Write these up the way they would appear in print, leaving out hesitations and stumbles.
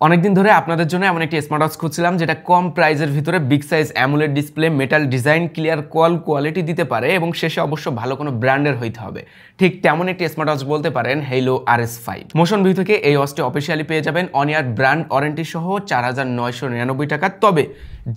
অনেকদিন ধরে আপনাদের জন্য এমন একটি স্মার্ট ওয়াচ খুঁজছিলাম যেটা কম প্রাইজের ভিতরে big size AMOLED display, metal design, clear quality দিতে পারে এবং শেষে অবশ্য ভালো কোনো ব্র্যান্ডের হইতে হবে। ঠিক তেমন একটি স্মার্ট ওয়াচ বলতে পারেন হেইলো RS5। মোশন ভিউ থেকে এই ওয়াচটি অফিসিয়ালি পেয়ে যাবেন অন ইয়ার ব্র্যান্ড ওয়ারেন্টি সহ 4999 টাকা। তবে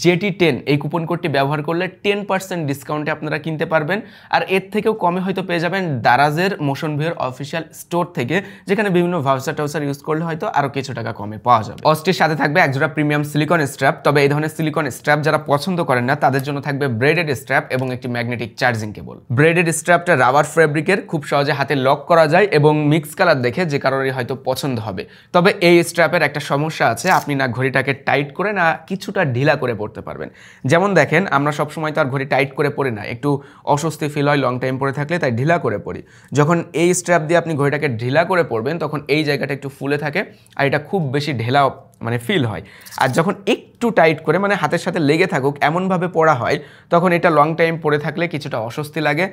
JT10 এই কুপন কোডটি ব্যবহার করলে 10% ডিসকাউন্টে আপনারা কিনতে পারবেন। আর এর থেকেও কমে হয়তো পেয়ে যাবেন দারাজের মোশন ভিউর অফিসিয়াল স্টোর থেকে, যেখানে বিভিন্ন ভাউচার ইউজ করলে হয়তো আরও কিছু টাকা কমে পাওয়া যাবে। ওয়াচটির সাথে থাকবে একজোড়া প্রিমিয়াম সিলিকন স্ট্র্যাপ। তবে এই ধরনের সিলিকন স্ট্র্যাপ যারা পছন্দ করেন না তাদের জন্য থাকবে ব্রেডেড স্ট্র্যাপ এবং একটি ম্যাগনেটিক চার্জিং কেবল। ব্রেডেড স্ট্র্যাপটা রাবার ফেব্রিকের, খুব সহজে হাতে লক করা যায় এবং মিক্স কালার দেখে যে কারোরই হয়তো পছন্দ হবে। তবে এই স্ট্র্যাপের একটা সমস্যা আছে, আপনি না ঘড়িটাকে টাইট করে না কিছুটা ঢিলা করে পড়তে পারবেন। যেমন দেখেন, আমরা সবসময় তো আর ঘড়ি টাইট করে পড়ি না, একটু অস্বস্তি ফিল হয় লং টাইম পরে থাকলে, তাই ঢিলা করে পড়ি। যখন এই স্ট্র্যাপ দিয়ে আপনি ঘড়িটাকে ঢিলা করে পড়বেন তখন এই জায়গাটা একটু ফুলে থাকে আর এটা খুব বেশি ঢেলা ফিল হয়। আর যখন একটু টাইট করে হাতের সাথে লেগে থাকুক এমনভাবে পড়া হয় তখন এটা লং টাইম পরে থাকলে কিছুটা অস্বস্তি লাগে,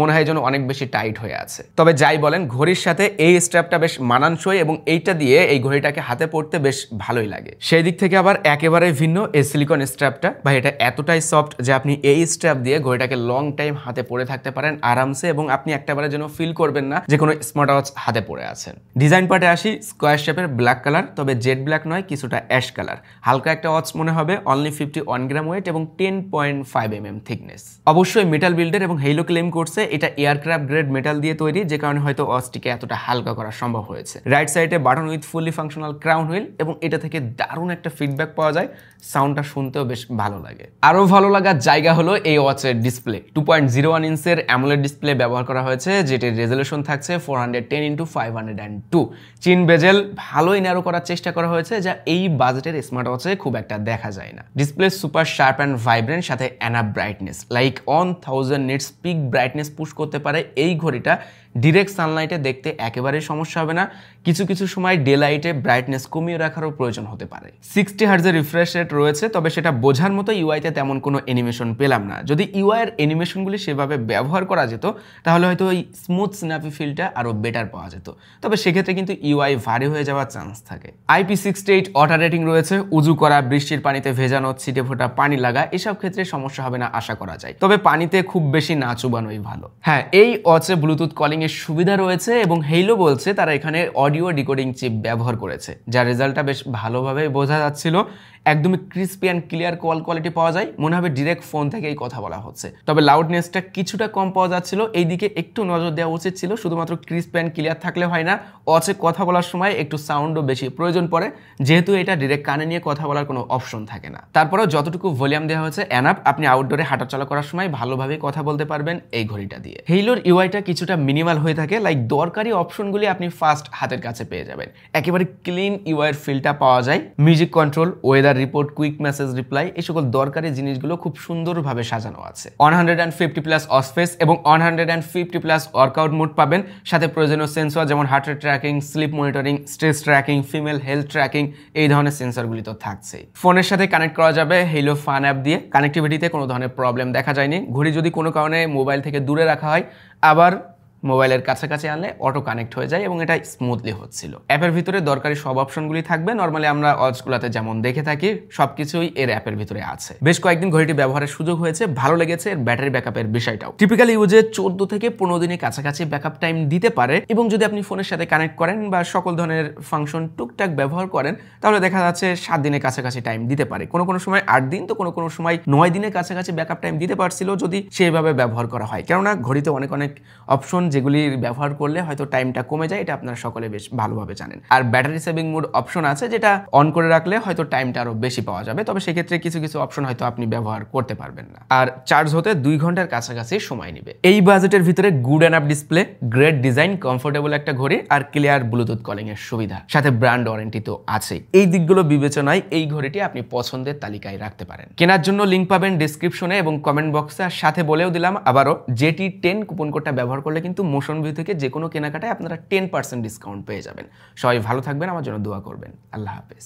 মনে হয় যেন অনেক বেশি টাইট হয়ে আছে। তবে যাই বলেন, ঘড়ির সাথে এই স্ট্র্যাপটা বেশ মানানসই এবং এইটা দিয়ে এই ঘড়িটাকে হাতে পড়তে বেশ ভালোই লাগে। সেই দিক থেকে আবার একেবারে ভিন্ন এই সিলিকন স্ট্র্যাপটা, এটা এতটাই সফট যে আপনি এই স্ট্র্যাপ দিয়ে ঘড়িটাকে লং টাইম হাতে পরে থাকতে পারেন আরামসে এবং আপনি একটাবারে যেন ফিল করবেন না যে কোনো স্মার্ট ওয়াচ হাতে পরে আছেন। ডিজাইন পার্টে আসি, স্কোয়ার শেপের ব্ল্যাক কালার, তবে জেড ব্ল্যাক নয়, কিছুটা অ্যাশ কালার। হালকা একটা ওয়াচ মনে হবে, অনলি 51 গ্রাম ওয়েট এবং 10.5 mm থিকনেস। অবশ্যই মেটাল বিল্ডের এবং হেইলো ক্লেম করছে এটা এয়ারক্রাফট গ্রেড মেটাল দিয়ে তৈরি, যে কারণে হয়তো ওয়াচটিকে এতটা হালকা করা সম্ভব হয়েছে। রাইট সাইডে button with fully functional crown wheel এবং এটা থেকে দারুণ একটা ফিডব্যাক পাওয়া যায়, সাউন্ডটা শুনতেও বেশ ভালো লাগে। আরও ভালো লাগার জায়গা হলো এই ওয়াচের ডিসপ্লে। 2.01 ইঞ্চের অ্যামোলেড ডিসপ্লে ব্যবহার করা হয়েছে, যেটির রেজলিউশন থাকছে 410x502। চিন বেজেল ভালোই ন্যারো করার চেষ্টা করা হয়েছে, যা এই বাজেটের স্মার্ট ওয়াচে খুব একটা দেখা যায় না। Display super sharp and vibrant, সাথে enough brightness, like 1000 nits peak brightness push করতে পারে এই ঘড়িটা। ডিরেক্ট সানলাইটে দেখতে একেবারেই সমস্যা হবে না, কিছু কিছু সময় ডে লাইটে ব্রাইটনেস কমিয়ে রাখারও প্রয়োজন হতে পারে। 60 হার্জের রিফ্রেশ রেট রয়েছে, তবে সেটা বোঝার মতো ইউআইতে তেমন কোনো অ্যানিমেশন পেলাম না। যদি ইউআইয়ের অ্যানিমেশনগুলি সেভাবে ব্যবহার করা যেত তাহলে হয়তো ওই স্মুথ স্ন্যাপি ফিলটা আরও বেটার পাওয়া যেত, তবে সেক্ষেত্রে কিন্তু ইউআই ভারী হয়ে যাওয়ার চান্স থাকে। IP68 ওয়াটার রেটিং রয়েছে, উজু করা, বৃষ্টির পানিতে ভেজানো, ছিটে ফোটা পানি লাগা এসব ক্ষেত্রে সমস্যা হবে না আশা করা যায়, তবে পানিতে খুব বেশি না চুবানোই ভালো। হ্যাঁ, এই ওয়াচে ব্লুটুথ কলিং এর সুবিধা রয়েছে এবং হেইলো বলছে তারা এখানে অডিও ডিকোডিং চিপ ব্যবহার করেছে, যার রেজাল্টটা বেশ ভালোভাবে বোঝা যাচ্ছিল। একদমই ক্রিস্পি অ্যান্ড ক্লিয়ার কোয়ালিটি পাওয়া যায়, মনে হবে ডিরেক্ট ফোন থেকেই কথা বলা হচ্ছে। তবে লাউডনেসটা কিছুটা কম পাওয়া যাচ্ছিল, এই দিকে একটু নজর দেওয়া উচিত ছিল। শুধুমাত্র ক্রিস্পি অ্যান্ড ক্লিয়ার থাকলে হয় না, ওয়াচে কথা বলার সময় একটু সাউন্ডও বেশি প্রয়োজন পড়ে, যেহেতু এটা ডিরেক্ট কানে নিয়ে কথা বলার কোনো অপশন থাকে না। তারপরেও যতটুকু ভলিউম দেওয়া হয়েছে এনাফ, আপনি আউটডোরে হাঁটাচলা করার সময় ভালোভাবে কথা বলতে পারবেন এই ঘড়িটা দিয়ে। হেইলোর ইউআইটা কিছুটা মিনিমাল হয়ে থাকে, লাইক দরকারি অপশনগুলি আপনি ফার্স্ট হাতের কাছে পেয়ে যাবেন। একেবারে ক্লিন ইউআইয়ের ফিলটা পাওয়া যায়। Music control, weather report, quick message reply, এই সকল দরকারি জিনিসগুলো খুব সুন্দরভাবে সাজানো আছে। 150+ অসফেস এবং 150+ ওয়ার্কআউট মোড পাবেন, সাথে প্রয়োজনীয় সেন্সর যেমন heart rate tracking, slip monitoring, stress tracking, female health tracking, এই ধরনের সেন্সরগুলি তো থাকছেই। ফোনের সাথে কানেক্ট করা যাবে হেইলো ফান অ্যাপ দিয়ে। কানেক্টিভিটিতে কোনো ধরনের প্রবলেম দেখা যায়নি। ঘড়ি যদি কোনো কারণে মোবাইল থেকে দূরে রাখা হয়, আবার মোবাইলের কাছাকাছি আনলে অটো কানেক্ট হয়ে যায় এবং এটা স্মুথলি হচ্ছিল। অ্যাপের ভিতরে দরকারি সব অপশনগুলি থাকবে, নর্মালি আমরা ওয়াচগুলোতে যেমন দেখে থাকি সবকিছুই এর অ্যাপের ভিতরে আছে। বেশ কয়েকদিন ঘড়িটি ব্যবহারের সুযোগ হয়েছে, ভালো লেগেছে এর ব্যাটারি ব্যাকআপের বিষয়টাও। টিপিক্যালি ইউজে 14 থেকে 15 দিনের কাছাকাছি ব্যাকআপ টাইম দিতে পারে এবং যদি আপনি ফোনের সাথে কানেক্ট করেন বা সকল ধরনের ফাংশন টুকটাক ব্যবহার করেন তাহলে দেখা যাচ্ছে 7 দিনের কাছাকাছি টাইম দিতে পারে। কোনো সময় 8 দিন, তো কোনো সময় 9 দিনের কাছাকাছি ব্যাকআপ টাইম দিতে পারছিল যদি সেইভাবে ব্যবহার করা হয়। কেননা ঘড়িতে অনেক অপশন যেগুলি ব্যবহার করলে হয়তো টাইমটা কমে যায়, এটা আপনারা সকলে বেশ ভালোভাবে জানেন। আর ব্যাটারি সেভিং মোড অপশন আছে, যেটা অন করে রাখলে হয়তো টাইমটা আরো বেশি পাওয়া যাবে, তবে সেক্ষেত্রে কিছু অপশন হয়তো আপনি ব্যবহার করতে পারবেন না। আর চার্জ হতে 2 ঘন্টার কাছাকাছি সময় নেবে। এই বাজেটের ভিতরে good enough display, great design, comfortable একটা ঘড়ি আর ক্লিয়ার ব্লুটুথ কলিং এর সুবিধা, সাথে ব্র্যান্ড ওয়ারেন্টি তো আছেই। এই দিকগুলো বিবেচনায় এই ঘড়িটি আপনি পছন্দের তালিকায় রাখতে পারেন। কেনার জন্য লিঙ্ক পাবেন ডেসক্রিপশনে এবং কমেন্ট বক্সে। আর সাথে বলেও দিলাম আবারও, JT10 কুপন কোডটা ব্যবহার করলে কিন্তু মোশন ভিউ থেকে যে কোনো কেনাকাটায় আপনারা 10% ডিসকাউন্ট পেয়ে যাবেন। সবাই ভালো থাকবেন, আমার জন্য দোয়া করবেন। আল্লাহ হাফেজ।